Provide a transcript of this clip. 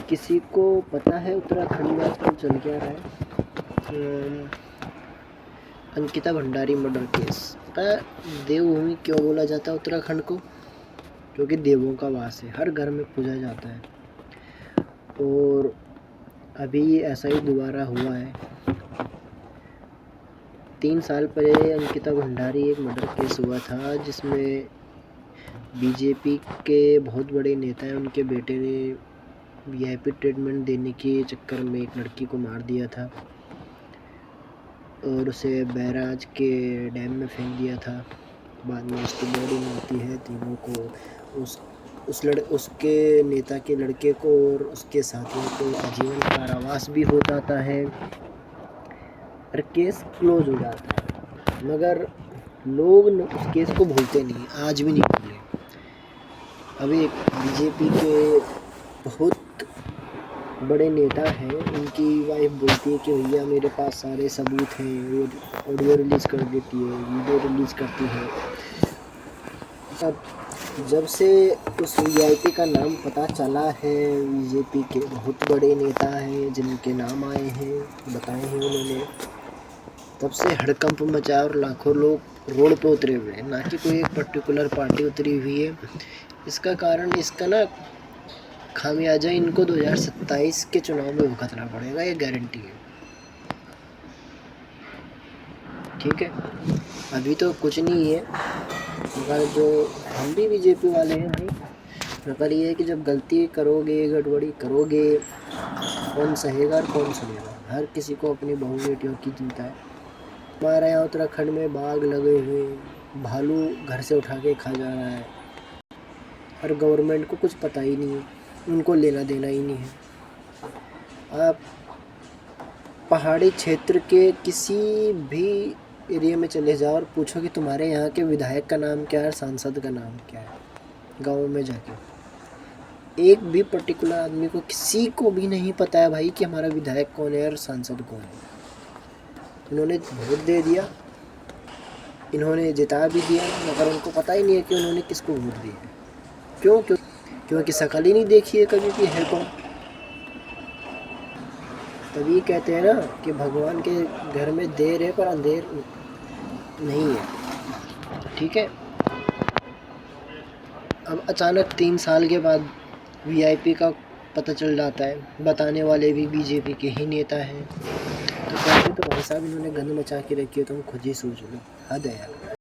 किसी को पता है उत्तराखंड में आजकल चल क्या रहा है? Ankita Bhandari murder case. पता है देवभूमि क्यों बोला जाता है उत्तराखंड को? क्योंकि देवों का वास है, हर घर में पूजा जाता है। और अभी ऐसा ही दोबारा हुआ है। 3 साल पहले अंकिता भंडारी एक मर्डर केस हुआ था, जिसमें बीजेपी के बहुत बड़े नेता हैं, उनके बेटे ने वीआईपी ट्रीटमेंट देने के चक्कर में एक लड़की को मार दिया था और उसे बैराज के डैम में फेंक दिया था। बाद में उसकी बॉडी मिलती है तीनों को, उसके नेता के लड़के को और उसके साथियों को आजीवन कारावास भी हो जाता है और केस क्लोज हो जाता है। मगर लोग उस केस को भूलते नहीं, आज भी नहीं भूले। अभी एक बीजेपी के बहुत बड़े नेता हैं, उनकी वाइफ बोलती है कि भैया मेरे पास सारे सबूत हैं, वो ऑडियो रिलीज़ कर देती है, वीडियो रिलीज़ करती है। अब जब से उस वीआईपी का नाम पता चला है, बीजेपी के बहुत बड़े नेता हैं जिनके नाम आए हैं, बताए हैं उन्होंने, तब से हड़कंप मचा और लाखों लोग रोड पे उतरे हुए हैं, ना कि कोई एक पर्टिकुलर पार्टी उतरी हुई है। इसका कारण इसका ना खामियाजा इनको 2027 के चुनाव में भुगतना पड़ेगा, ये गारंटी है। ठीक है, अभी तो कुछ नहीं है, मगर जो हम भी बीजेपी वाले हैं भाई, मगर ये है कि जब गलती करोगे, गड़बड़ी करोगे, कौन सहेगा और कौन सुनेगा? हर किसी को अपनी बहू बेटियों की चिंता है। हमारे यहाँ उत्तराखंड में बाघ लगे हुए, भालू घर से उठा के खा जा रहा है और गवर्नमेंट को कुछ पता ही नहीं है, उनको लेना देना ही नहीं है। आप पहाड़ी क्षेत्र के किसी भी एरिया में चले जाओ और पूछो कि तुम्हारे यहाँ के विधायक का नाम क्या है, सांसद का नाम क्या है, गाँव में जाके एक भी पर्टिकुलर आदमी को, किसी को भी नहीं पता है भाई कि हमारा विधायक कौन है और सांसद कौन है। इन्होंने वोट दे दिया, इन्होंने जिता भी दिया, मगर उनको पता ही नहीं है कि उन्होंने किसको वोट दिया। क्यों? क्योंकि शक्ल ही नहीं देखी है कभी कि है कौन। तभी कहते हैं ना कि भगवान के घर में देर है पर अंधेर नहीं है। ठीक है, अब अचानक 3 साल के बाद वीआईपी का पता चल जाता है, बताने वाले भी बीजेपी के ही नेता हैं। तो कहते तो भाई साहब इन्होंने गंद मचा के रखी है, तुम खुद ही सोच लो, हद है यार।